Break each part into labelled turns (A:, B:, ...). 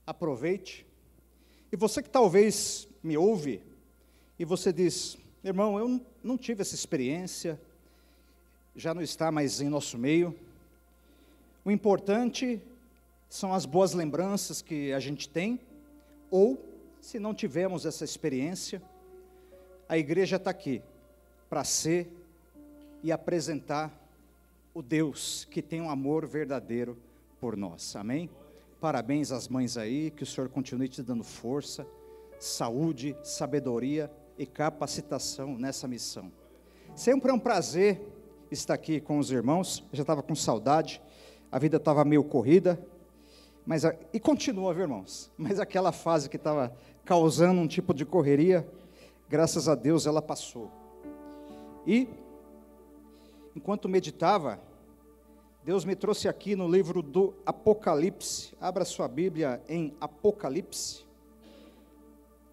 A: aproveite. E você que talvez me ouve, e você diz, irmão, eu não tive essa experiência, já não está mais em nosso meio. O importante são as boas lembranças que a gente tem, ou, se não tivemos essa experiência, a igreja está aqui, para ser e apresentar o Deus que tem um amor verdadeiro por nós, amém? Parabéns às mães aí, que o Senhor continue te dando força, saúde, sabedoria e capacitação nessa missão. Sempre é um prazer estar aqui com os irmãos. Eu já estava com saudade, a vida estava meio corrida, e continua, viu, irmãos? Mas aquela fase que estava causando um tipo de correria, graças a Deus ela passou. E, enquanto meditava, Deus me trouxe aqui no livro do Apocalipse. Abra sua Bíblia em Apocalipse,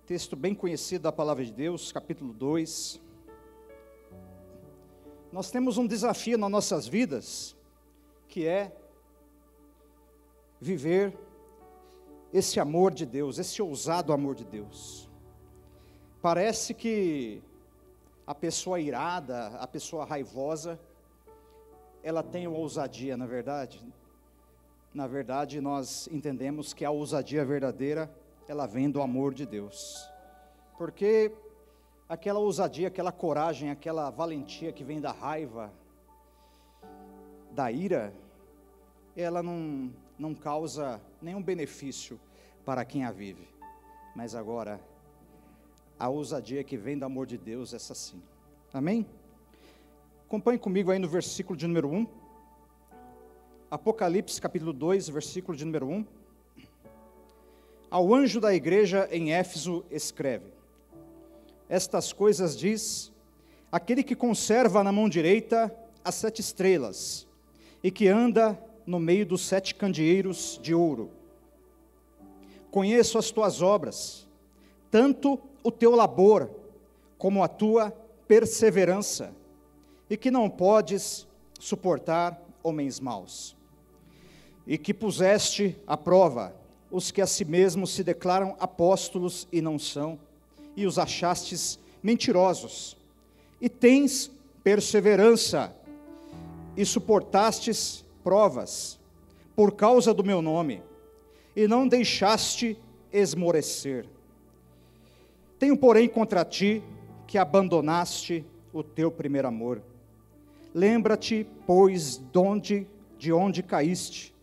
A: texto bem conhecido da palavra de Deus, capítulo 2. Nós temos um desafio nas nossas vidas, que é viver esse amor de Deus, esse ousado amor de Deus. Parece que a pessoa irada, a pessoa raivosa, ela tem ousadia, na verdade. Na verdade, nós entendemos que a ousadia verdadeira, ela vem do amor de Deus. Porque aquela ousadia, aquela coragem, aquela valentia que vem da raiva, da ira, ela não causa nenhum benefício para quem a vive. Mas agora, a ousadia que vem do amor de Deus, essa sim. Amém? Acompanhe comigo aí no versículo de número 1. Apocalipse capítulo 2, versículo de número 1. Ao anjo da igreja em Éfeso escreve: estas coisas diz aquele que conserva na mão direita as 7 estrelas, e que anda no meio dos 7 candeeiros de ouro. Conheço as tuas obras, tanto o teu labor, como a tua perseverança, e que não podes suportar homens maus, e que puseste à prova os que a si mesmos se declaram apóstolos e não são, e os achastes mentirosos, e tens perseverança, e suportastes provas, por causa do meu nome, e não deixaste esmorecer. Tenho, porém, contra ti, que abandonaste o teu primeiro amor. Lembra-te, pois, de onde caíste,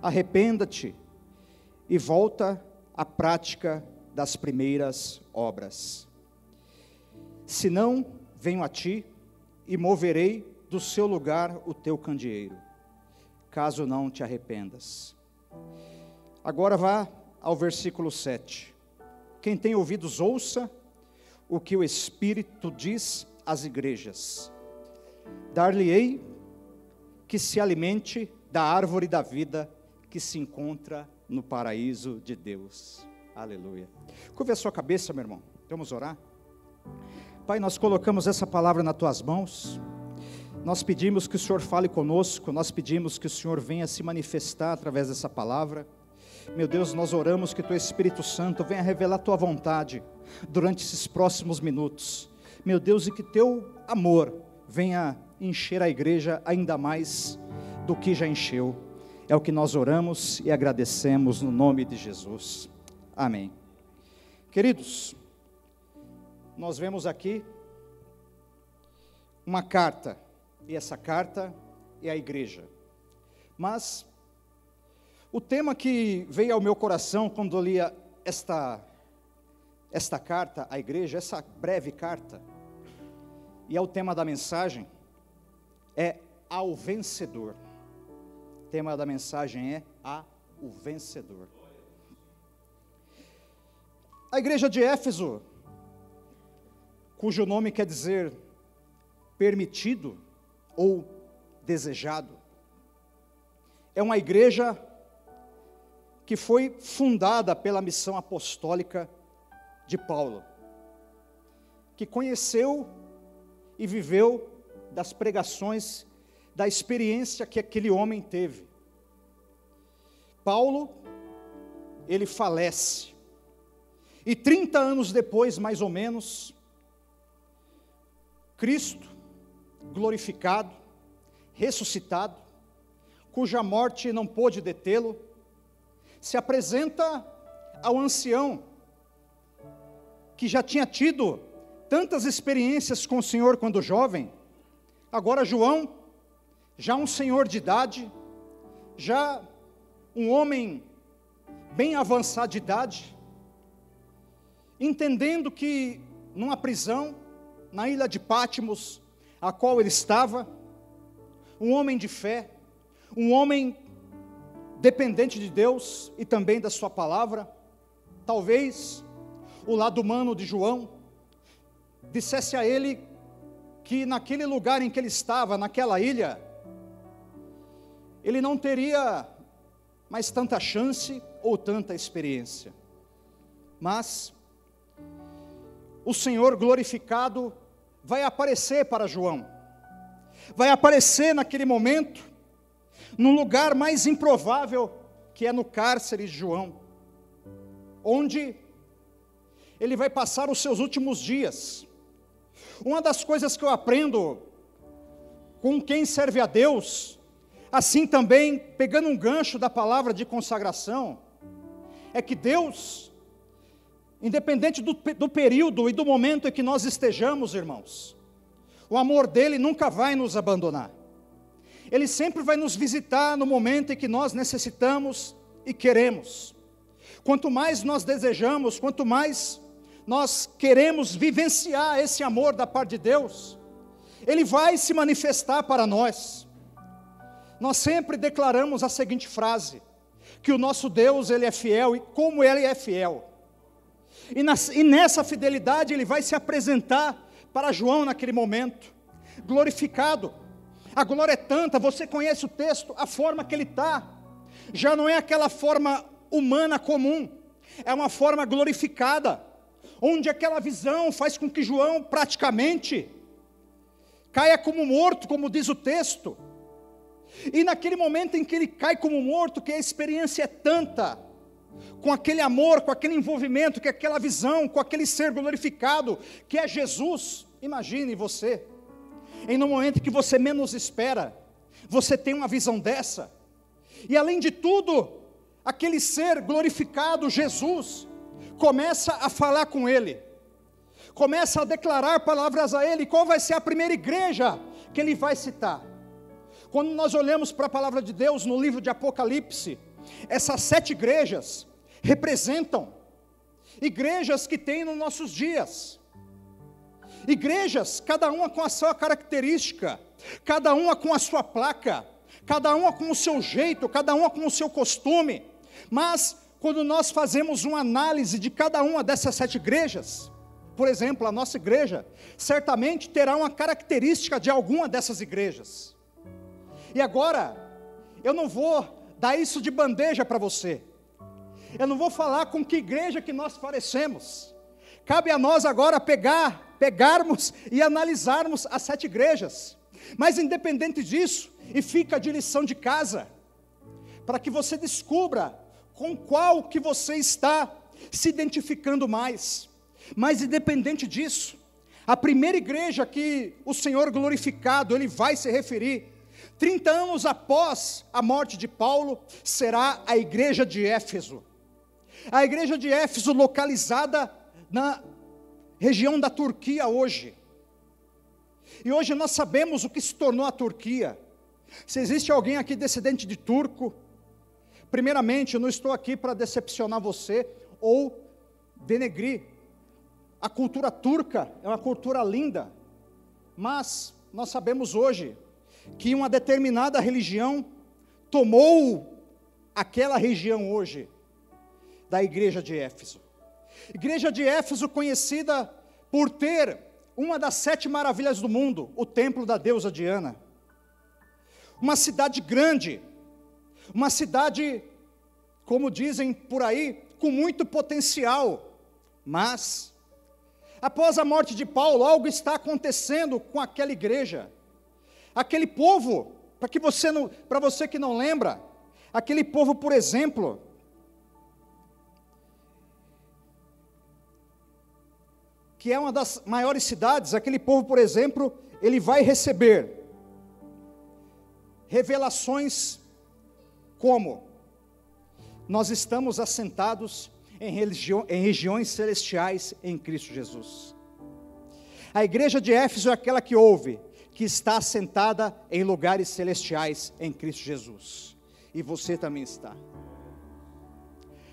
A: arrependa-te, e volta à prática das primeiras obras. Senão, venho a ti, e moverei do seu lugar o teu candeeiro, caso não te arrependas. Agora vá ao versículo 7. Quem tem ouvidos, ouça o que o Espírito diz às igrejas. Dar-lhe-ei que se alimente da árvore da vida que se encontra no paraíso de Deus. Aleluia. Curve a sua cabeça, meu irmão. Vamos orar. Pai, nós colocamos essa palavra nas tuas mãos. Nós pedimos que o Senhor fale conosco. Nós pedimos que o Senhor venha se manifestar através dessa palavra. Meu Deus, nós oramos que teu Espírito Santo venha revelar tua vontade durante esses próximos minutos. Meu Deus, e que teu amor venha encher a igreja ainda mais do que já encheu. É o que nós oramos e agradecemos no nome de Jesus. Amém. Queridos, nós vemos aqui uma carta, e essa carta é a igreja. Mas o tema que veio ao meu coração quando eu lia esta carta à igreja, essa breve carta, e é o tema da mensagem, é ao vencedor. O tema da mensagem é o vencedor. A igreja de Éfeso, cujo nome quer dizer permitido ou desejado, é uma igreja que foi fundada pela missão apostólica de Paulo, que conheceu e viveu das pregações, da experiência que aquele homem teve. Paulo ele falece. E 30 anos depois, mais ou menos, Cristo, glorificado, ressuscitado, cuja morte não pôde detê-lo, se apresenta ao ancião, que já tinha tido tantas experiências com o Senhor quando jovem. Agora João, já um senhor de idade, já um homem bem avançado de idade, entendendo que numa prisão, na ilha de Pátimos, a qual ele estava, um homem de fé, um homem dependente de Deus e também da sua palavra, talvez o lado humano de João dissesse a ele que naquele lugar em que ele estava, naquela ilha, ele não teria mais tanta chance ou tanta experiência. Mas o Senhor glorificado vai aparecer para João, vai aparecer naquele momento, num lugar mais improvável, que é no cárcere de João, onde ele vai passar os seus últimos dias. Uma das coisas que eu aprendo com quem serve a Deus, assim também, pegando um gancho da palavra de consagração, é que Deus, independente do período e do momento em que nós estejamos, irmãos, o amor dele nunca vai nos abandonar. Ele sempre vai nos visitar no momento em que nós necessitamos e queremos. Quanto mais nós desejamos, quanto mais nós queremos vivenciar esse amor da parte de Deus, ele vai se manifestar para nós. Nós sempre declaramos a seguinte frase, que o nosso Deus, ele é fiel, e como ele é fiel. E nessa fidelidade ele vai se apresentar para João naquele momento, glorificado. A glória é tanta, você conhece o texto, a forma que ele está, já não é aquela forma humana comum, é uma forma glorificada, onde aquela visão faz com que João praticamente caia como morto, como diz o texto. E naquele momento em que ele cai como morto, que a experiência é tanta, com aquele amor, com aquele envolvimento, com aquela visão, com aquele ser glorificado, que é Jesus. Imagine você, em um momento que você menos espera, você tem uma visão dessa, e além de tudo, aquele ser glorificado, Jesus, começa a falar com ele, começa a declarar palavras a ele. Qual vai ser a primeira igreja que ele vai citar? Quando nós olhamos para a palavra de Deus no livro de Apocalipse, essas 7 igrejas representam igrejas que tem nos nossos dias, igrejas, cada uma com a sua característica, cada uma com a sua placa, cada uma com o seu jeito, cada uma com o seu costume, mas quando nós fazemos uma análise de cada uma dessas 7 igrejas, por exemplo, a nossa igreja, certamente terá uma característica de alguma dessas igrejas. E agora, eu não vou dar isso de bandeja para você, eu não vou falar com que igreja que nós parecemos, cabe a nós agora pegarmos e analisarmos as 7 igrejas, mas independente disso, e fica de lição de casa, para que você descubra com qual que você está se identificando mais. Mas independente disso, a primeira igreja que o Senhor glorificado, ele vai se referir, 30 anos após a morte de Paulo, será a igreja de Éfeso. A igreja de Éfeso, localizada na região da Turquia hoje. E hoje nós sabemos o que se tornou a Turquia. Se existe alguém aqui descendente de turco, primeiramente, eu não estou aqui para decepcionar você ou denegrir. A cultura turca é uma cultura linda, mas nós sabemos hoje que uma determinada religião tomou aquela região hoje da igreja de Éfeso. Igreja de Éfeso conhecida por ter uma das 7 maravilhas do mundo, o templo da deusa Diana. Uma cidade grande, uma cidade, como dizem por aí, com muito potencial, mas após a morte de Paulo, algo está acontecendo com aquela igreja. Aquele povo, para você que não lembra, aquele povo, por exemplo, que é uma das maiores cidades, aquele povo, por exemplo, ele vai receber revelações como: nós estamos assentados em regiões celestiais em Cristo Jesus. A igreja de Éfeso é aquela que ouve que está assentada em lugares celestiais em Cristo Jesus. E você também está.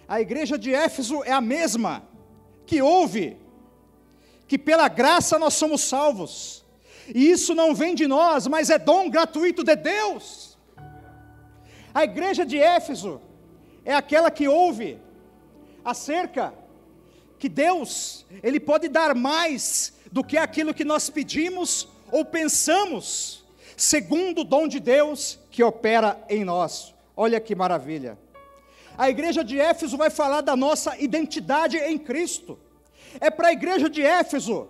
A: A igreja de Éfeso é a mesma que ouve que pela graça nós somos salvos. E isso não vem de nós, mas é dom gratuito de Deus. A igreja de Éfeso é aquela que ouve acerca que Deus, Ele pode dar mais do que aquilo que nós pedimos ou pensamos, segundo o dom de Deus que opera em nós. Olha que maravilha. A igreja de Éfeso vai falar da nossa identidade em Cristo. É para a igreja de Éfeso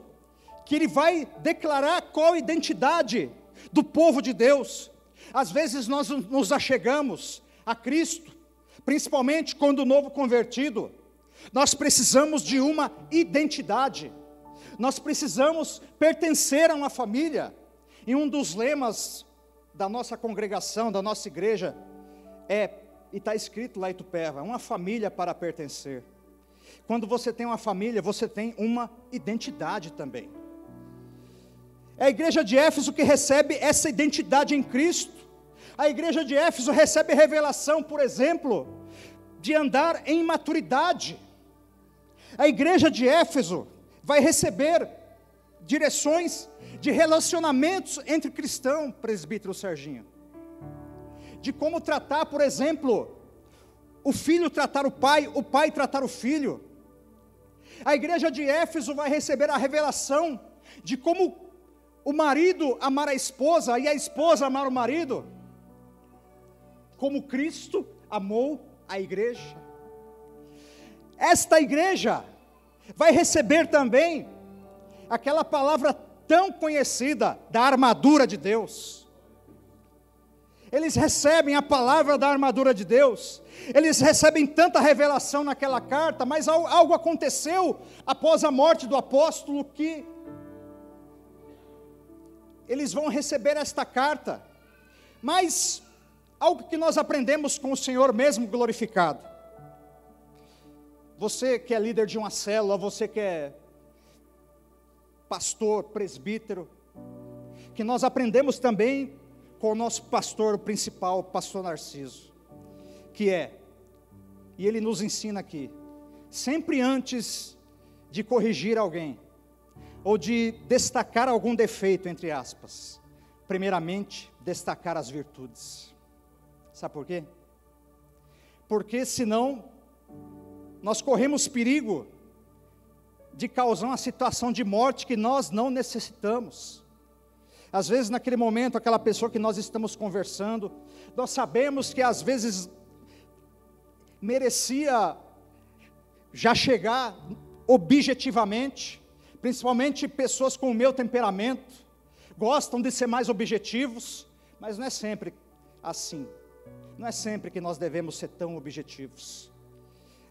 A: que ele vai declarar qual a identidade do povo de Deus. Às vezes nós nos achegamos a Cristo, principalmente quando o novo convertido, nós precisamos de uma identidade. Nós precisamos pertencer a uma família. E um dos lemas da nossa congregação, da nossa igreja, e está escrito lá em Itupeva, uma família para pertencer. Quando você tem uma família, você tem uma identidade também. É a igreja de Éfeso que recebe essa identidade em Cristo. A igreja de Éfeso recebe revelação, por exemplo, de andar em maturidade. A igreja de Éfeso vai receber direções de relacionamentos entre cristãos, presbítero Serginho. De como tratar, por exemplo, o filho tratar o pai tratar o filho. A igreja de Éfeso vai receber a revelação de como o marido amar a esposa e a esposa amar o marido, como Cristo amou a igreja. Esta igreja vai receber também aquela palavra tão conhecida da armadura de Deus. Eles recebem a palavra da armadura de Deus. Eles recebem tanta revelação naquela carta, mas algo aconteceu após a morte do apóstolo que eles vão receber esta carta. Mas algo que nós aprendemos com o Senhor mesmo glorificado. Você que é líder de uma célula, você que é pastor, presbítero, que nós aprendemos também com o nosso pastor principal, o pastor Narciso, e ele nos ensina aqui, sempre antes de corrigir alguém, ou de destacar algum defeito, entre aspas, primeiramente, destacar as virtudes. Sabe por quê? Porque senão, nós corremos perigo de causar uma situação de morte que nós não necessitamos. Às vezes naquele momento, aquela pessoa que nós estamos conversando, nós sabemos que às vezes merecia já chegar objetivamente, principalmente pessoas com o meu temperamento, gostam de ser mais objetivos, mas não é sempre assim, não é sempre que nós devemos ser tão objetivos.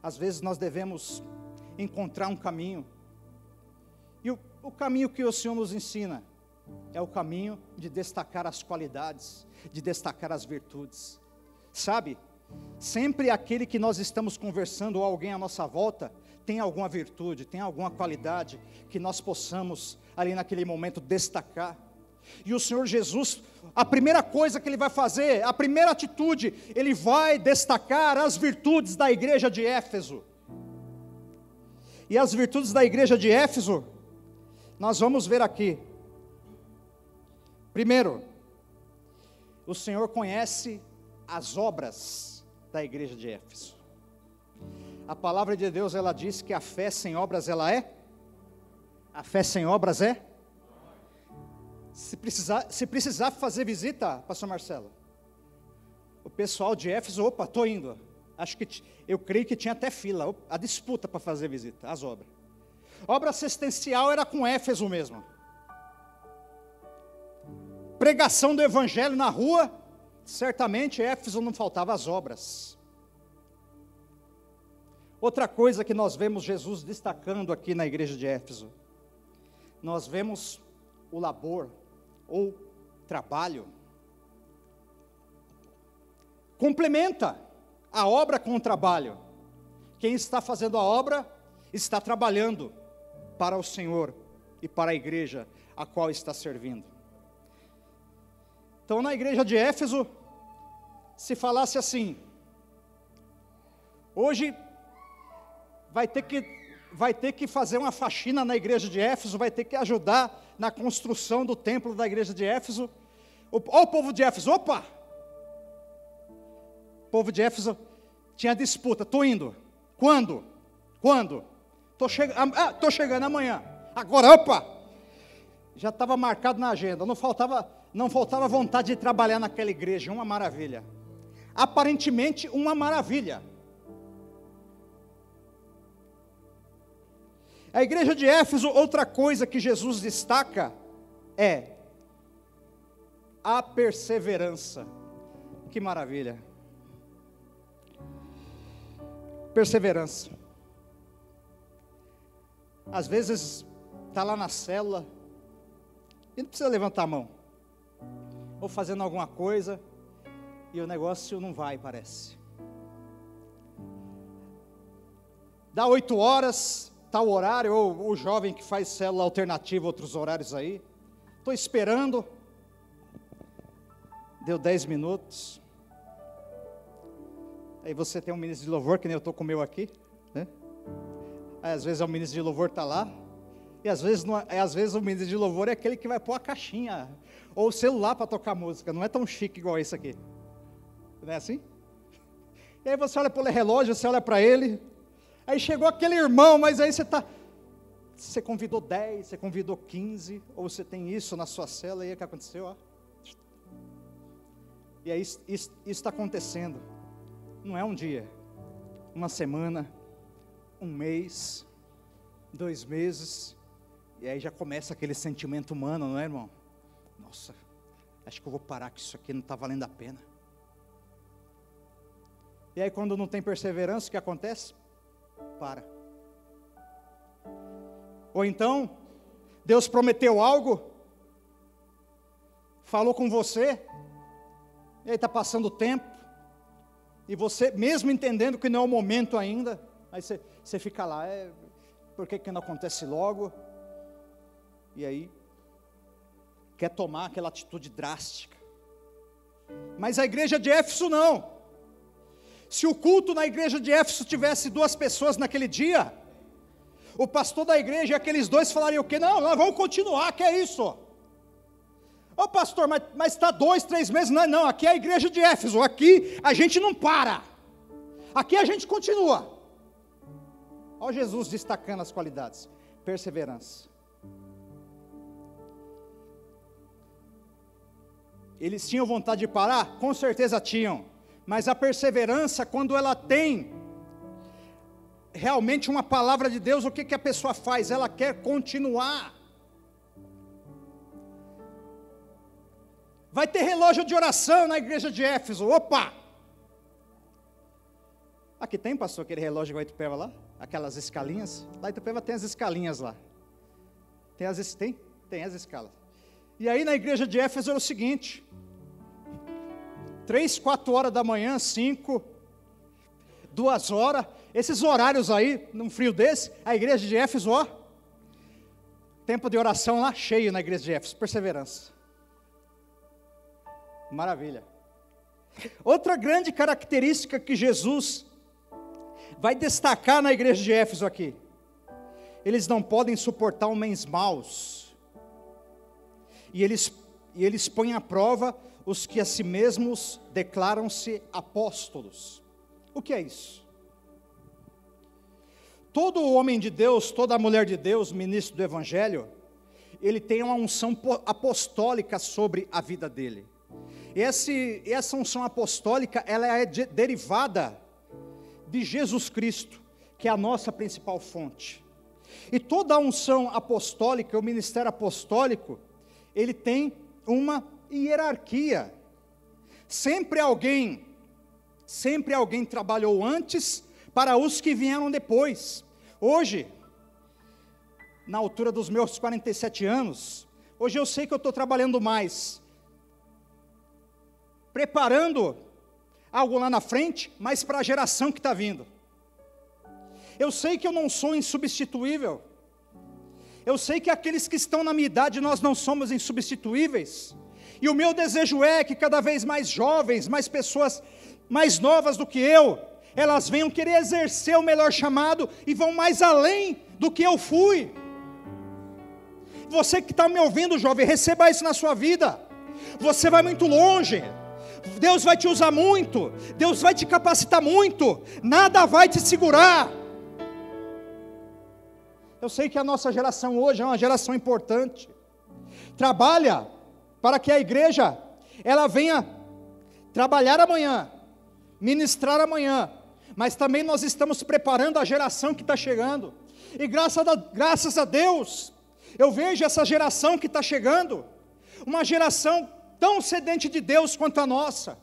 A: Às vezes nós devemos encontrar um caminho, e o caminho que o Senhor nos ensina, é o caminho de destacar as qualidades, de destacar as virtudes. Sabe, sempre aquele que nós estamos conversando, ou alguém à nossa volta, tem alguma virtude, tem alguma qualidade, que nós possamos, ali naquele momento, destacar. E o Senhor Jesus, a primeira coisa que Ele vai fazer, a primeira atitude, Ele vai destacar as virtudes da igreja de Éfeso. E as virtudes da igreja de Éfeso, nós vamos ver aqui. Primeiro, o Senhor conhece as obras da igreja de Éfeso. A palavra de Deus, ela diz que a fé sem obras, ela é? A fé sem obras é? Se precisar fazer visita, pastor Marcelo, o pessoal de Éfeso, estou indo. Eu creio que tinha até fila, a disputa para fazer visita, as obras. Obra assistencial era com Éfeso mesmo. Pregação do evangelho na rua, certamente Éfeso não faltava as obras. Outra coisa que nós vemos Jesus destacando aqui na igreja de Éfeso, nós vemos o labor ou trabalho, complementa a obra com o trabalho. Quem está fazendo a obra está trabalhando para o Senhor e para a igreja a qual está servindo. Então, na igreja de Éfeso, se falasse assim: hoje vai ter que fazer uma faxina na igreja de Éfeso, vai ter que ajudar na construção do templo da igreja de Éfeso. Olha o povo de Éfeso, opa! O povo de Éfeso tinha disputa, estou indo. Quando? Estou chegando amanhã. Agora, opa! Já estava marcado na agenda, não faltava vontade de trabalhar naquela igreja, uma maravilha. Aparentemente uma maravilha. A igreja de Éfeso, outra coisa que Jesus destaca é a perseverança. Que maravilha. Perseverança. Às vezes está lá na célula e não precisa levantar a mão, ou fazendo alguma coisa e o negócio não vai, parece. Dá 8 horas, está o horário, ou o jovem que faz célula alternativa, outros horários aí, estou esperando, deu 10 minutos, aí você tem um ministro de louvor, que nem eu estou com o meu aqui, né? Aí, às vezes o ministro de louvor está lá, e às vezes o ministro de louvor é aquele que vai pôr a caixinha, ou o celular para tocar música, não é tão chique igual esse aqui, não é assim? E aí você olha para o relógio, você olha para ele, aí chegou aquele irmão, mas aí você convidou 10, você convidou 15, ou você tem isso na sua cela, e aí o que aconteceu? Ó. E aí isso está acontecendo, não é um dia, uma semana, um mês, 2 meses, e aí já começa aquele sentimento humano, não é, irmão? Nossa, acho que eu vou parar, que isso aqui não está valendo a pena. E aí quando não tem perseverança, o que acontece? Para. Ou então, Deus prometeu algo, falou com você, e aí está passando o tempo, e você, mesmo entendendo que não é o momento ainda, aí você fica lá, por que não acontece logo? E aí, quer tomar aquela atitude drástica. Mas a igreja de Éfeso não. Se o culto na igreja de Éfeso tivesse 2 pessoas naquele dia, o pastor da igreja e aqueles 2 falariam o quê? Não, nós vamos continuar, que é isso? Ô pastor, mas está 2, 3 meses, não, aqui é a igreja de Éfeso, aqui a gente não para, aqui a gente continua. Olha Jesus destacando as qualidades, perseverança. Eles tinham vontade de parar? Com certeza tinham, mas a perseverança, quando ela tem realmente uma palavra de Deus, o que a pessoa faz? Ela quer continuar. Vai ter relógio de oração na igreja de Éfeso, opa! Aqui tem, pastor, aquele relógio igual Itupeva lá? Aquelas escalinhas? Lá em Itupeva tem as escalinhas lá. Tem as escalas. E aí na igreja de Éfeso era o seguinte: 3, 4 horas da manhã, 5, 2 horas, esses horários aí, num frio desse, a igreja de Éfeso, ó, tempo de oração lá, cheio na igreja de Éfeso, perseverança. Maravilha. Outra grande característica que Jesus vai destacar na igreja de Éfeso aqui: eles não podem suportar homens maus, e eles põem à prova os que a si mesmos declaram-se apóstolos. O que é isso? Todo homem de Deus, toda mulher de Deus, ministro do Evangelho, ele tem uma unção apostólica sobre a vida dele. Essa unção apostólica, ela é derivada de Jesus Cristo, que é a nossa principal fonte. E toda a unção apostólica, o ministério apostólico, ele tem uma hierarquia. Sempre alguém trabalhou antes para os que vieram depois. Hoje, na altura dos meus 47 anos, hoje eu sei que eu estou trabalhando mais, preparando algo lá na frente, mas para a geração que está vindo. Eu sei que eu não sou insubstituível. Eu sei que aqueles que estão na minha idade, nós não somos insubstituíveis. E o meu desejo é que cada vez mais jovens, mais pessoas mais novas do que eu, elas venham querer exercer o melhor chamado e vão mais além do que eu fui. Você que está me ouvindo, jovem, receba isso na sua vida. Você vai muito longe. Deus vai te usar muito. Deus vai te capacitar muito. Nada vai te segurar. Eu sei que a nossa geração hoje é uma geração importante. Trabalha para que a igreja, ela venha trabalhar amanhã, ministrar amanhã, mas também nós estamos preparando a geração que está chegando, e graças a Deus, eu vejo essa geração que está chegando, uma geração tão sedente de Deus quanto a nossa.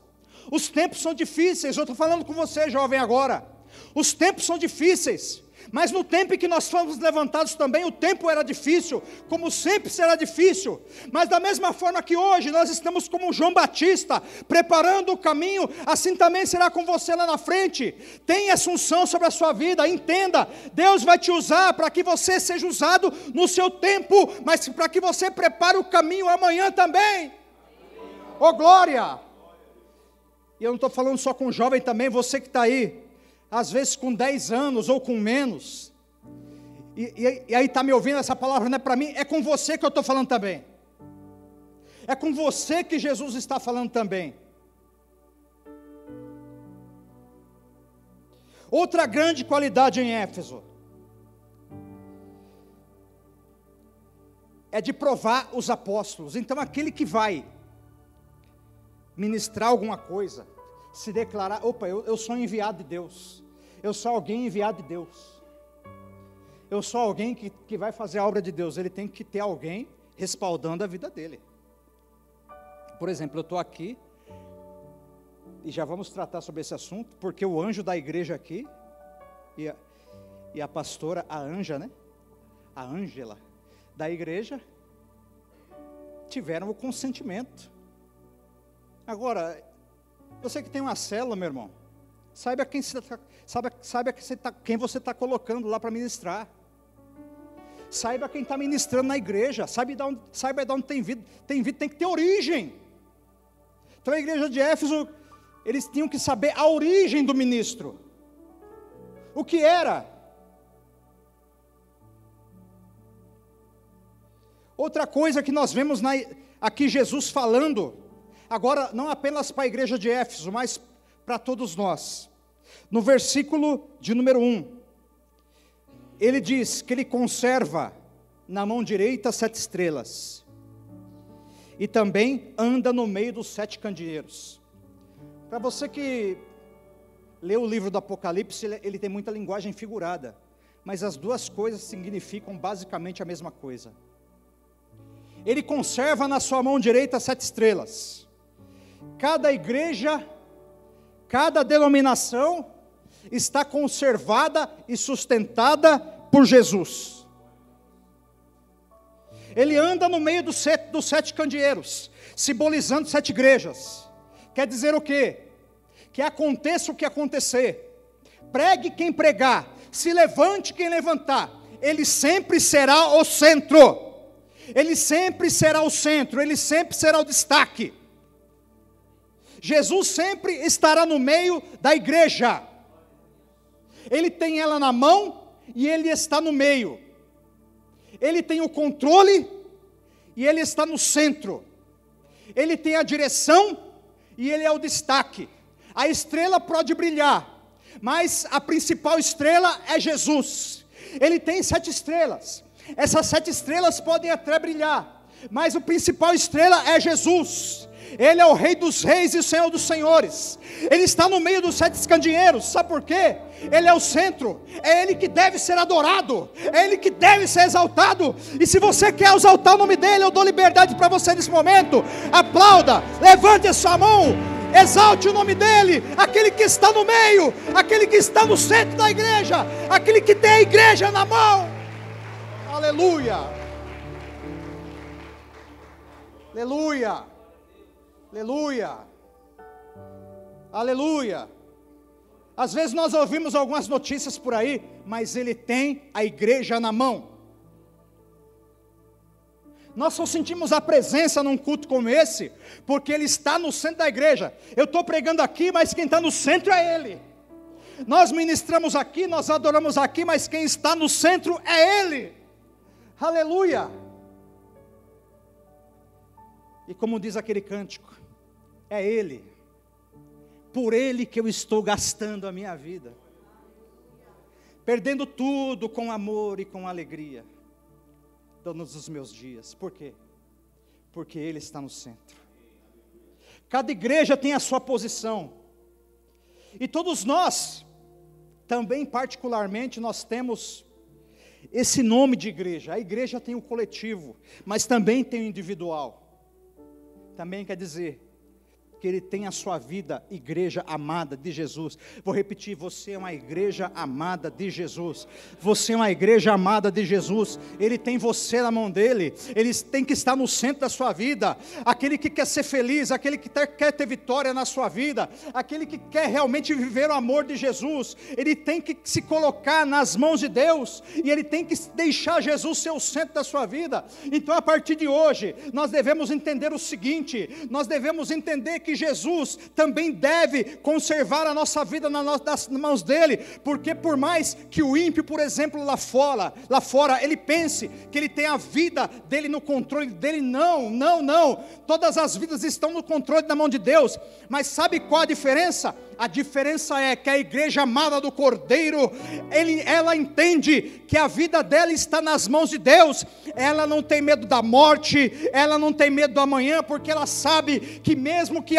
A: Os tempos são difíceis, eu estou falando com você, jovem, agora, os tempos são difíceis, mas no tempo em que nós fomos levantados também, o tempo era difícil, como sempre será difícil, mas da mesma forma que hoje nós estamos como João Batista, preparando o caminho, assim também será com você lá na frente. Tenha essa unção sobre a sua vida, entenda, Deus vai te usar para que você seja usado no seu tempo, mas para que você prepare o caminho amanhã também. Oh glória! E eu não estou falando só com jovem também, você que está aí, às vezes com 10 anos ou com menos, e aí está me ouvindo, essa palavra não é para mim, é com você que eu estou falando também, é com você que Jesus está falando também. Outra grande qualidade em Éfeso, é de provar os apóstolos. Então aquele que vai ministrar alguma coisa, se declarar, opa, eu sou enviado de Deus, eu sou alguém enviado de Deus, eu sou alguém que vai fazer a obra de Deus, ele tem que ter alguém respaldando a vida dele. Por exemplo, eu estou aqui, e já vamos tratar sobre esse assunto, porque o anjo da igreja aqui, e a pastora, a Anja, né? A Ângela, da igreja, tiveram o consentimento. Agora, você que tem uma célula, meu irmão, saiba quem você está colocando lá para ministrar. Saiba quem está ministrando na igreja. Saiba de onde tem vida. Tem que ter origem. Então a igreja de Éfeso, eles tinham que saber a origem do ministro. O que era. Outra coisa que nós vemos aqui Jesus falando, agora não apenas para a igreja de Éfeso, mas para todos nós. No versículo de número 1, ele diz que ele conserva na mão direita 7 estrelas, e também anda no meio dos 7 candeeiros. Para você que lê o livro do Apocalipse, ele tem muita linguagem figurada, mas as duas coisas significam basicamente a mesma coisa. Ele conserva na sua mão direita 7 estrelas. Cada igreja, cada denominação está conservada e sustentada por Jesus. Ele anda no meio dos 7 candeeiros, simbolizando 7 igrejas. Quer dizer o quê? Que aconteça o que acontecer, pregue quem pregar, se levante quem levantar, ele sempre será o centro. Ele sempre será o centro, ele sempre será o destaque. Jesus sempre estará no meio da igreja. Ele tem ela na mão e ele está no meio. Ele tem o controle e ele está no centro. Ele tem a direção e ele é o destaque. A estrela pode brilhar, mas a principal estrela é Jesus. Ele tem 7 estrelas. Essas 7 estrelas podem até brilhar, mas a principal estrela é Jesus. Ele é o Rei dos Reis e o Senhor dos Senhores. Ele está no meio dos 7 candeeiros. Sabe por quê? Ele é o centro. É Ele que deve ser adorado. É Ele que deve ser exaltado. E se você quer exaltar o nome dEle, eu dou liberdade para você nesse momento. Aplauda, levante a sua mão, exalte o nome dEle. Aquele que está no meio, aquele que está no centro da igreja, aquele que tem a igreja na mão. Aleluia! Aleluia! Aleluia! Aleluia! Às vezes nós ouvimos algumas notícias por aí, mas Ele tem a igreja na mão. Nós só sentimos a presença num culto como esse, porque Ele está no centro da igreja. Eu estou pregando aqui, mas quem está no centro é Ele. Nós ministramos aqui, nós adoramos aqui, mas quem está no centro é Ele. Aleluia! E como diz aquele cântico, é Ele, por Ele que eu estou gastando a minha vida, perdendo tudo com amor e com alegria, todos os meus dias. Por quê? Porque Ele está no centro. Cada igreja tem a sua posição, e todos nós, também particularmente, nós temos esse nome de igreja. A igreja tem o coletivo, mas também tem o individual. Também quer dizer que Ele tem a sua vida, igreja amada de Jesus. Vou repetir, você é uma igreja amada de Jesus. Você é uma igreja amada de Jesus. Ele tem você na mão dele. Ele tem que estar no centro da sua vida. Aquele que quer ser feliz, aquele que quer ter vitória na sua vida, aquele que quer realmente viver o amor de Jesus, ele tem que se colocar nas mãos de Deus, e ele tem que deixar Jesus ser o centro da sua vida. Então, a partir de hoje, nós devemos entender o seguinte: nós devemos entender que Jesus também deve conservar a nossa vida nas mãos dele, porque por mais que o ímpio, por exemplo, lá fora, ele pense que ele tem a vida dele no controle dele, não, todas as vidas estão no controle da mão de Deus. Mas sabe qual a diferença? A diferença é que a igreja amada do Cordeiro, ela entende que a vida dela está nas mãos de Deus. Ela não tem medo da morte, ela não tem medo do amanhã, porque ela sabe que mesmo que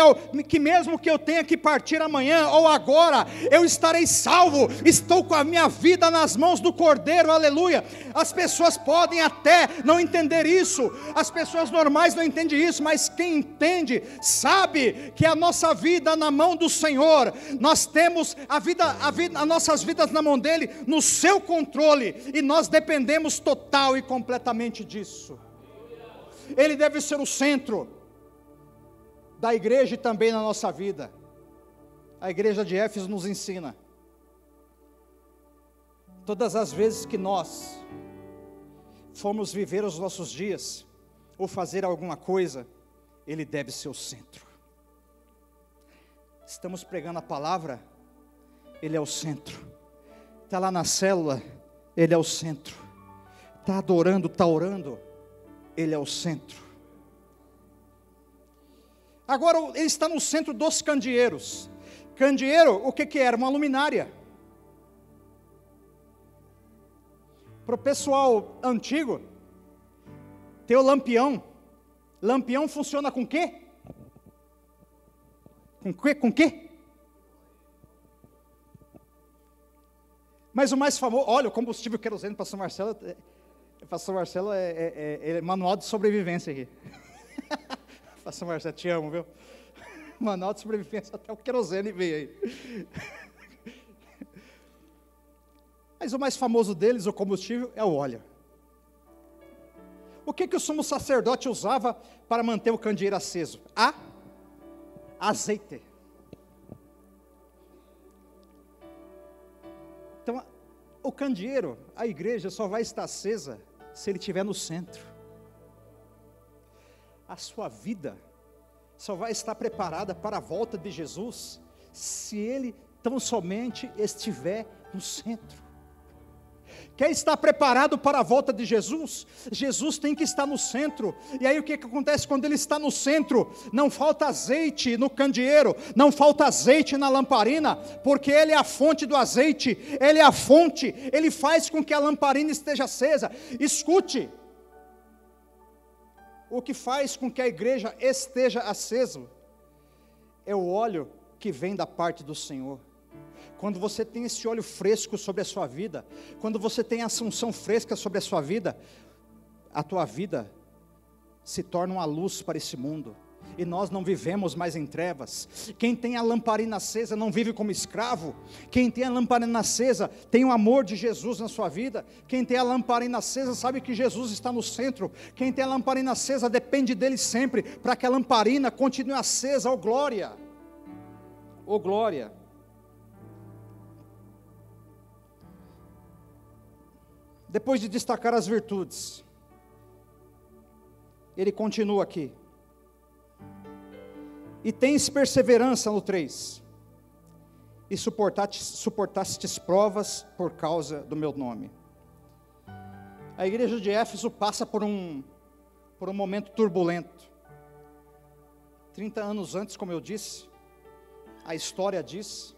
A: eu tenha que partir amanhã ou agora, eu estarei salvo. Estou com a minha vida nas mãos do Cordeiro, aleluia. As pessoas podem até não entender isso, as pessoas normais não entendem isso, mas quem entende, sabe que a nossa vida na mão do Senhor. Nós temos as nossas vidas na mão dele, no seu controle, e nós dependemos total e completamente disso. Ele deve ser o centro da igreja e também na nossa vida. A igreja de Éfeso nos ensina: todas as vezes que nós formos viver os nossos dias, ou fazer alguma coisa, ele deve ser o centro. Estamos pregando a palavra, ele é o centro. Está lá na célula, ele é o centro. Está adorando, está orando, ele é o centro. Agora, ele está no centro dos candeeiros. Candeeiro, o que era? Uma luminária. Para o pessoal antigo, tem o lampião. Lampião funciona com o quê? Com quê? Mas o mais famoso, olha, o combustível querosene, pastor Marcelo é manual de sobrevivência aqui. Pastor Marcelo, te amo, viu? Manual de sobrevivência, até o querosene veio aí. Mas o mais famoso deles, o combustível, é o óleo. O que o sumo sacerdote usava para manter o candeeiro aceso? Azeite. Então, o candeeiro, a igreja só vai estar acesa se ele estiver no centro. A sua vida só vai estar preparada para a volta de Jesus se ele tão somente estiver no centro. Quer estar preparado para a volta de Jesus? Jesus tem que estar no centro. E aí o que acontece quando ele está no centro? Não falta azeite no candeeiro, não falta azeite na lamparina, porque ele é a fonte do azeite, ele é a fonte, ele faz com que a lamparina esteja acesa. Escute, o que faz com que a igreja esteja acesa é o óleo que vem da parte do Senhor. Quando você tem esse óleo fresco sobre a sua vida, quando você tem essa unção fresca sobre a sua vida, a tua vida se torna uma luz para esse mundo. e nós não vivemos mais em trevas. Quem tem a lamparina acesa não vive como escravo. Quem tem a lamparina acesa tem o amor de Jesus na sua vida. Quem tem a lamparina acesa sabe que Jesus está no centro. Quem tem a lamparina acesa depende dele sempre, para que a lamparina continue acesa. Oh glória! Oh glória! Depois de destacar as virtudes, ele continua aqui. E tens perseverança no 3, e suportastes provas por causa do meu nome. A igreja de Éfeso passa por um momento turbulento. 30 anos antes, como eu disse, a história diz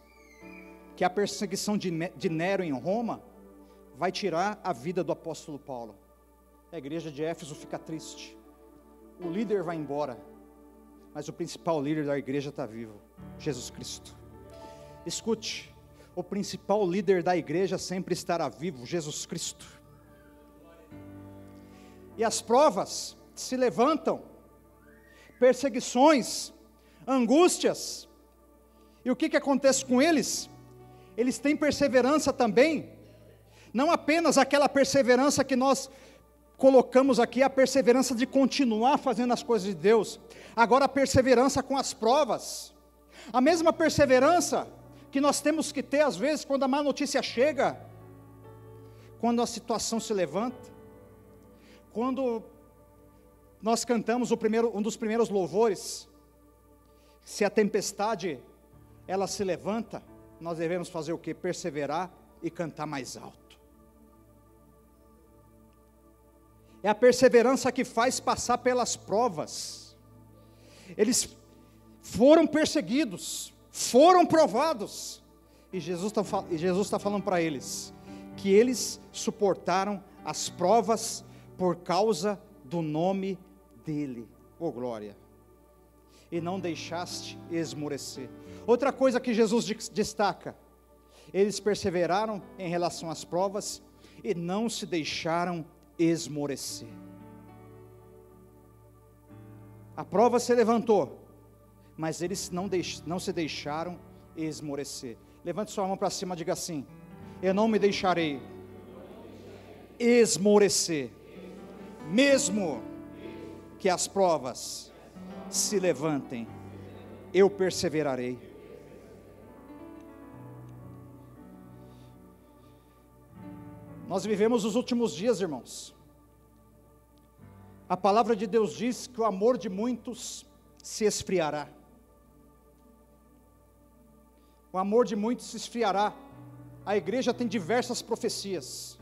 A: que a perseguição de Nero em Roma vai tirar a vida do apóstolo Paulo. A igreja de Éfeso fica triste. O líder vai embora, mas o principal líder da igreja está vivo, Jesus Cristo. Escute, o principal líder da igreja sempre estará vivo, Jesus Cristo. E as provas se levantam, perseguições, angústias, e o que acontece com eles? Eles têm perseverança também, não apenas aquela perseverança que nós colocamos aqui, a perseverança de continuar fazendo as coisas de Deus, agora a perseverança com as provas, a mesma perseverança que nós temos que ter às vezes quando a má notícia chega, quando a situação se levanta, quando nós cantamos um dos primeiros louvores, se a tempestade ela se levanta, nós devemos fazer o quê? Perseverar e cantar mais alto. É a perseverança que faz passar pelas provas. Eles foram perseguidos, foram provados, e Jesus está falando para eles, que eles suportaram as provas por causa do nome dEle. Oh glória! E não deixaste esmorecer. Outra coisa que Jesus destaca, eles perseveraram em relação às provas, e não se deixaram esmorecer. A prova se levantou, mas eles não se deixaram esmorecer. Levante sua mão para cima e diga assim: eu não me deixarei esmorecer, mesmo que as provas se levantem, eu perseverarei. Nós vivemos os últimos dias, irmãos. A palavra de Deus diz que o amor de muitos se esfriará. O amor de muitos se esfriará. A igreja tem diversas profecias.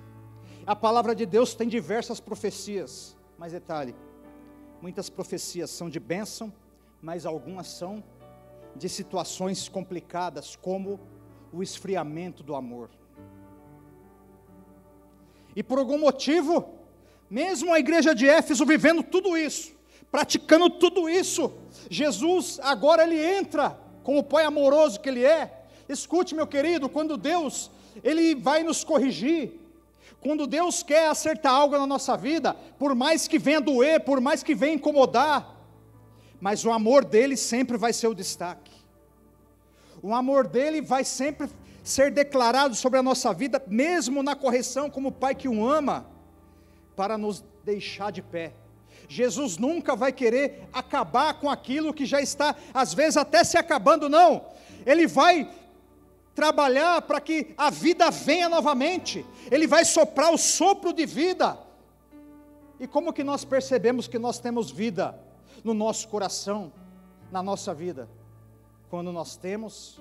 A: A palavra de Deus tem diversas profecias. Mas detalhe, muitas profecias são de bênção, mas algumas são de situações complicadas, como o esfriamento do amor. E por algum motivo, mesmo a igreja de Éfeso vivendo tudo isso, praticando tudo isso, Jesus agora ele entra, como Pai amoroso que Ele é. Escute, meu querido, quando Deus, Ele vai nos corrigir, quando Deus quer acertar algo na nossa vida, por mais que venha doer, por mais que venha incomodar, mas o amor dEle sempre vai ser o destaque. O amor dEle vai sempre ser declarado sobre a nossa vida, mesmo na correção, como o Pai que o ama, para nos deixar de pé. Jesus nunca vai querer acabar com aquilo que já está, às vezes até se acabando, não. Ele vai trabalhar para que a vida venha novamente. Ele vai soprar o sopro de vida. E como que nós percebemos que nós temos vida no nosso coração, na nossa vida? Quando nós temos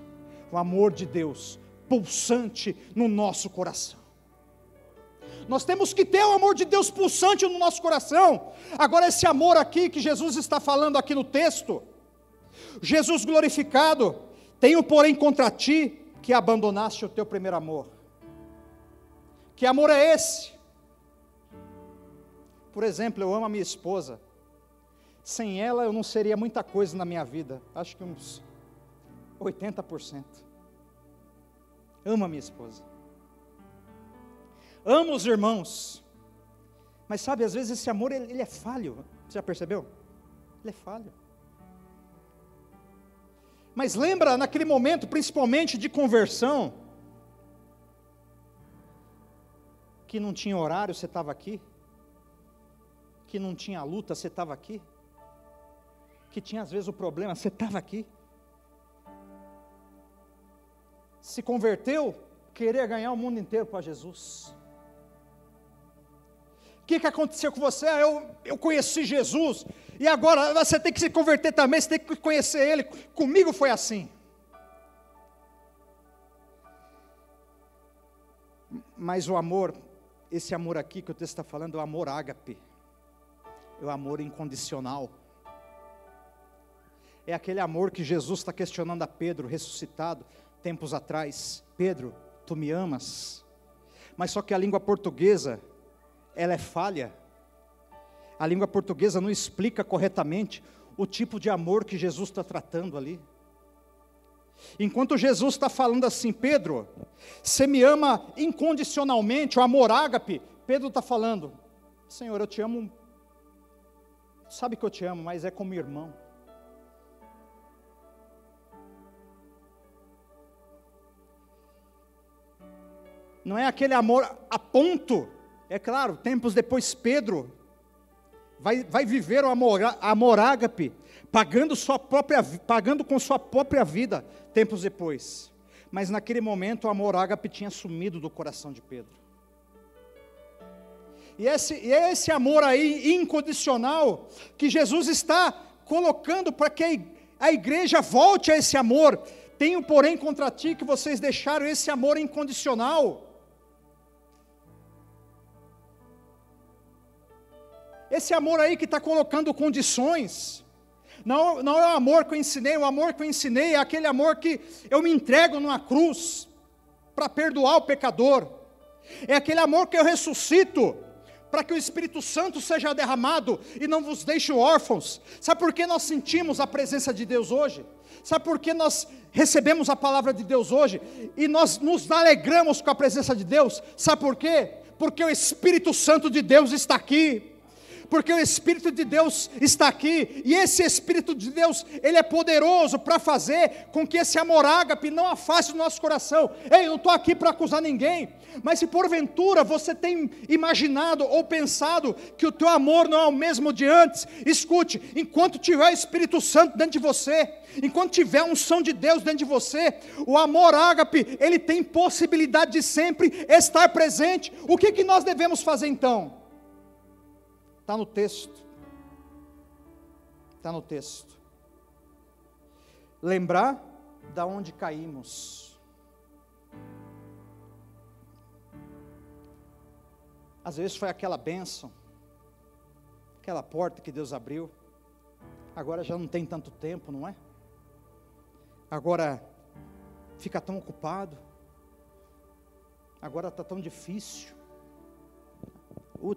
A: o amor de Deus pulsante no nosso coração. Nós temos que ter o amor de Deus pulsante no nosso coração. Agora esse amor aqui que Jesus está falando aqui no texto, Jesus glorificado, tenho porém contra ti que abandonaste o teu primeiro amor. Que amor é esse? Por exemplo, eu amo a minha esposa. Sem ela eu não seria muita coisa na minha vida, acho que uns 80%. Amo a minha esposa. Amo os irmãos. Mas sabe, às vezes esse amor ele é falho. Você já percebeu? Ele é falho. Mas lembra naquele momento, principalmente de conversão, que não tinha horário, você estava aqui, que não tinha luta, você estava aqui, que tinha às vezes o problema, você estava aqui, se converteu, queria ganhar o mundo inteiro para Jesus. O que aconteceu com você? Eu conheci Jesus, e agora você tem que se converter também, você tem que conhecer Ele. Comigo foi assim. Mas o amor, esse amor aqui que o texto está falando, é o amor ágape, é o amor incondicional. É aquele amor que Jesus está questionando a Pedro, ressuscitado, tempos atrás. Pedro, tu me amas? Mas só que a língua portuguesa, ela é falha. A língua portuguesa não explica corretamente o tipo de amor que Jesus está tratando ali. Enquanto Jesus está falando assim, Pedro, você me ama incondicionalmente, o amor ágape, Pedro está falando, Senhor, eu te amo, sabe que eu te amo, mas é como irmão. Não é aquele amor a ponto. É claro, tempos depois Pedro vai viver o amor ágape, pagando com sua própria vida, tempos depois. Mas naquele momento o amor ágape tinha sumido do coração de Pedro. E é esse amor aí incondicional que Jesus está colocando para que a igreja volte a esse amor. Tenho, porém, contra ti que vocês deixaram esse amor incondicional. Esse amor aí que está colocando condições, não é o amor que eu ensinei, o amor que eu ensinei é aquele amor que eu me entrego numa cruz, para perdoar o pecador, é aquele amor que eu ressuscito, para que o Espírito Santo seja derramado, e não vos deixe órfãos. Sabe por que nós sentimos a presença de Deus hoje? Sabe por que nós recebemos a palavra de Deus hoje, e nós nos alegramos com a presença de Deus? Sabe por quê? Porque o Espírito Santo de Deus está aqui. Porque o Espírito de Deus está aqui, e esse Espírito de Deus, ele é poderoso para fazer com que esse amor ágape não afaste do nosso coração. Ei, eu não estou aqui para acusar ninguém, mas se porventura você tem imaginado ou pensado que o teu amor não é o mesmo de antes, escute, enquanto tiver o Espírito Santo dentro de você, enquanto tiver a unção de Deus dentro de você, o amor ágape, ele tem possibilidade de sempre estar presente. O que nós devemos fazer então? Está no texto. Está no texto. Lembrar da onde caímos. Às vezes foi aquela bênção, aquela porta que Deus abriu. Agora já não tem tanto tempo, não é? Agora fica tão ocupado. Agora está tão difícil.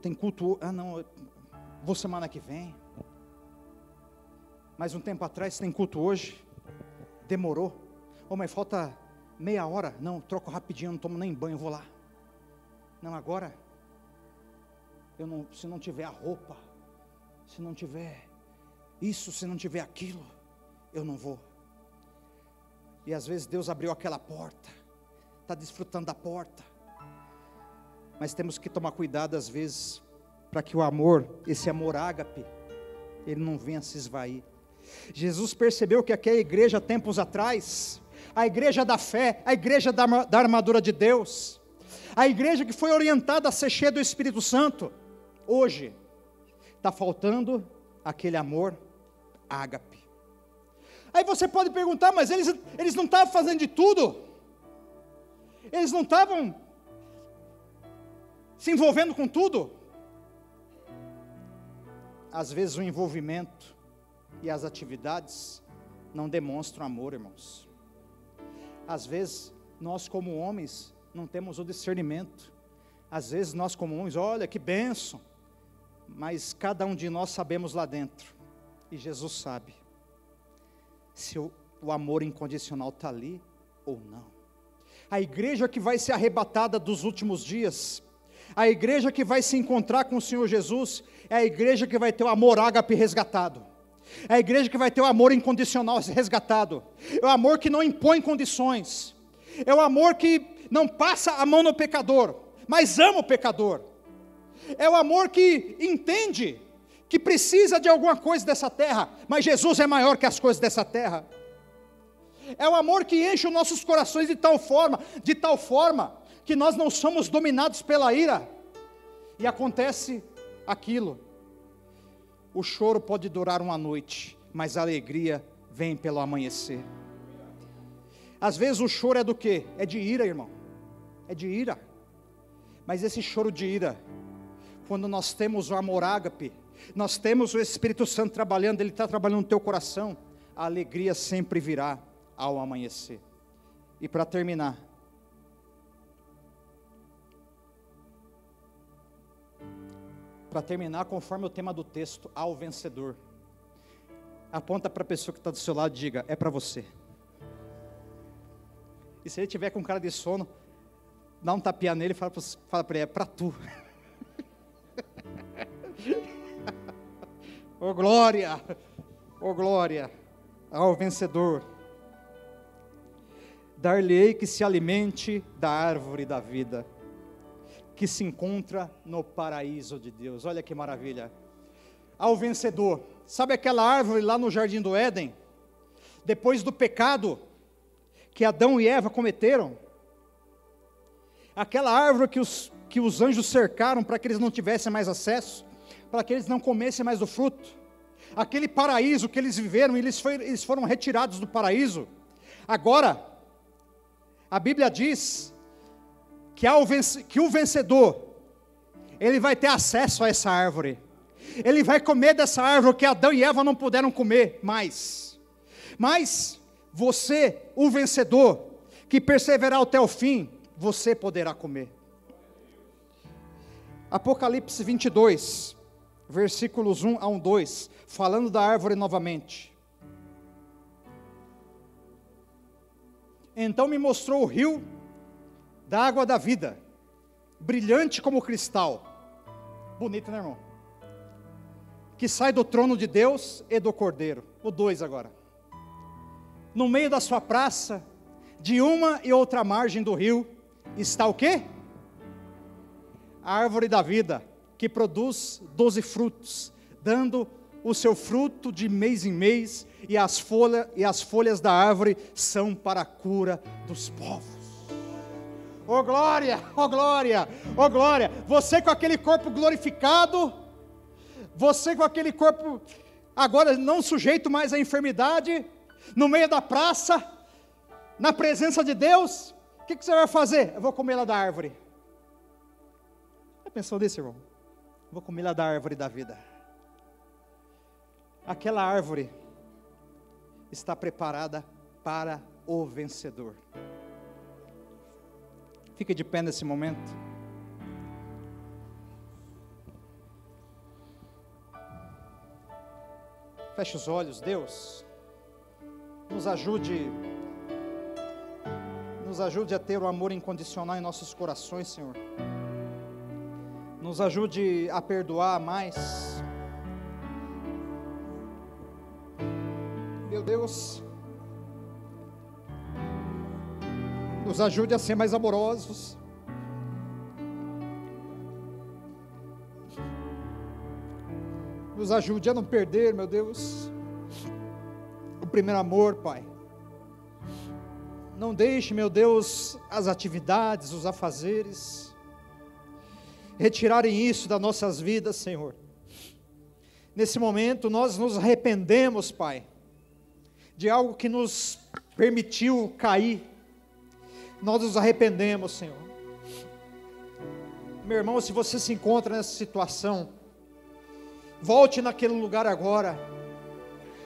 A: Tem culto. Não. Vou semana que vem. Mas um tempo atrás tem culto hoje. Demorou. Mas falta meia hora. Não, troco rapidinho, não tomo nem banho, vou lá. Não, agora se não tiver a roupa, se não tiver isso, se não tiver aquilo, eu não vou. E às vezes Deus abriu aquela porta, está desfrutando da porta, mas temos que tomar cuidado às vezes, para que o amor, esse amor ágape, ele não venha se esvair. Jesus percebeu que aquela igreja, tempos atrás, a igreja da fé, a igreja da armadura de Deus, a igreja que foi orientada a ser cheia do Espírito Santo, hoje, está faltando aquele amor ágape. Aí você pode perguntar, mas eles não estavam fazendo de tudo? Eles não estavam se envolvendo com tudo? Às vezes o envolvimento e as atividades não demonstram amor, irmãos. Às vezes nós como homens não temos o discernimento. Às vezes nós como homens, olha que bênção, mas cada um de nós sabemos lá dentro, e Jesus sabe, se o amor incondicional está ali ou não. A igreja que vai ser arrebatada dos últimos dias, a igreja que vai se encontrar com o Senhor Jesus, é a igreja que vai ter o amor ágape resgatado. É a igreja que vai ter o amor incondicional resgatado. É o amor que não impõe condições. É o amor que não passa a mão no pecador, mas ama o pecador. É o amor que entende que precisa de alguma coisa dessa terra, mas Jesus é maior que as coisas dessa terra. É o amor que enche os nossos corações de tal forma, que nós não somos dominados pela ira. E acontece aquilo. O choro pode durar uma noite, mas a alegria vem pelo amanhecer. Às vezes o choro é do quê? É de ira, irmão. É de ira. Mas esse choro de ira, quando nós temos o amor ágape, nós temos o Espírito Santo trabalhando, Ele está trabalhando no teu coração, a alegria sempre virá ao amanhecer. E para terminar, conforme o tema do texto, ao vencedor. Aponta para a pessoa que está do seu lado e diga: é para você. E se ele tiver com cara de sono, dá um tapinha nele e fala para ele: é para tu. Oh glória ao vencedor. Dar-lhe-ei que se alimente da árvore da vida, que se encontra no paraíso de Deus. Olha que maravilha. Ao vencedor. Sabe aquela árvore lá no jardim do Éden? Depois do pecado que Adão e Eva cometeram, aquela árvore que os anjos cercaram para que eles não tivessem mais acesso, para que eles não comessem mais do fruto, aquele paraíso que eles viveram, eles foram retirados do paraíso. Agora, a Bíblia diz que o vencedor, ele vai ter acesso a essa árvore, ele vai comer dessa árvore que Adão e Eva não puderam comer mais. Mas você, o vencedor, que perseverar até o fim, você poderá comer. Apocalipse 22, versículos 1 a 2, falando da árvore novamente. Então me mostrou o rio da água da vida, brilhante como cristal. Bonito, né, irmão? Que sai do trono de Deus e do Cordeiro. O 2 agora. No meio da sua praça, de uma e outra margem do rio, está o quê? A árvore da vida, que produz 12 frutos, dando o seu fruto de mês em mês, e as folhas da árvore são para a cura dos povos. Oh glória, oh glória, oh glória. Você com aquele corpo glorificado, você com aquele corpo agora não sujeito mais à enfermidade, no meio da praça, na presença de Deus, o que você vai fazer? Eu vou comer lá da árvore. Já pensou nisso, irmão? Vou comer lá da árvore da vida. Aquela árvore está preparada para o vencedor. Fique de pé nesse momento. Feche os olhos. Deus, nos ajude a ter o amor incondicional em nossos corações, Senhor. Nos ajude a perdoar mais. Meu Deus, nos ajude a ser mais amorosos. Nos ajude a não perder, meu Deus, o primeiro amor, Pai. Não deixe, meu Deus, as atividades, os afazeres retirarem isso das nossas vidas, Senhor. Nesse momento nós nos arrependemos, Pai, de algo que nos permitiu cair. Nós nos arrependemos, Senhor. Meu irmão, se você se encontra nessa situação, volte naquele lugar agora,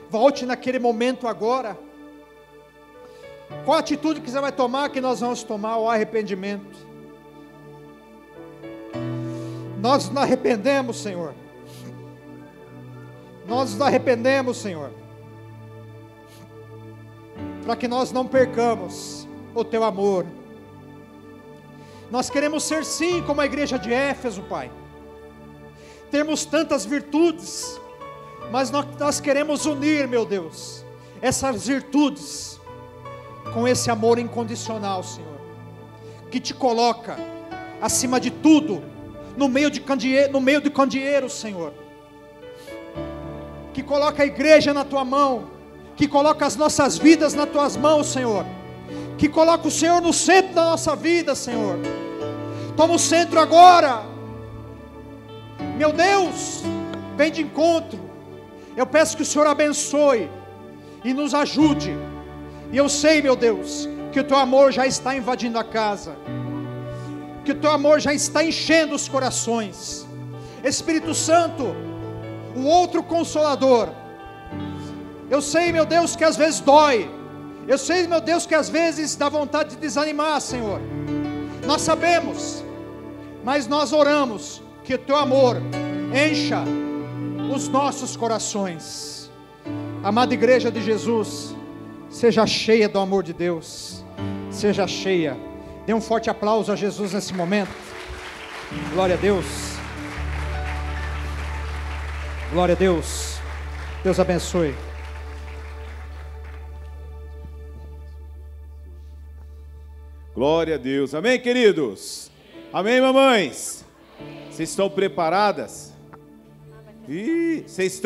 A: volte naquele momento agora. Qual a atitude que você vai tomar, que nós vamos tomar? O arrependimento. Nós nos arrependemos, Senhor. Nós nos arrependemos, Senhor, para que nós não percamos o Teu amor. Nós queremos ser sim como a igreja de Éfeso, Pai. Temos tantas virtudes, Mas nós queremos unir, meu Deus, essas virtudes com esse amor incondicional, Senhor, que te coloca acima de tudo, no meio do candeeiro, Senhor, que coloca a igreja na tua mão, que coloca as nossas vidas nas tuas mãos, Senhor, que coloca o Senhor no centro da nossa vida, Senhor. Toma o centro agora, meu Deus, vem de encontro. Eu peço que o Senhor abençoe e nos ajude. E eu sei, meu Deus, que o teu amor já está invadindo a casa, que o teu amor já está enchendo os corações. Espírito Santo, o outro Consolador, eu sei, meu Deus, que às vezes dói, eu sei, meu Deus, que às vezes dá vontade de desanimar, Senhor, nós sabemos, mas nós oramos que o teu amor encha os nossos corações. Amada igreja de Jesus, seja cheia do amor de Deus, seja cheia. Dê um forte aplauso a Jesus nesse momento. Glória a Deus. Glória a Deus. Deus abençoe.
B: Glória a Deus. Amém, queridos? Amém, mamães? Vocês estão preparadas? Vocês estão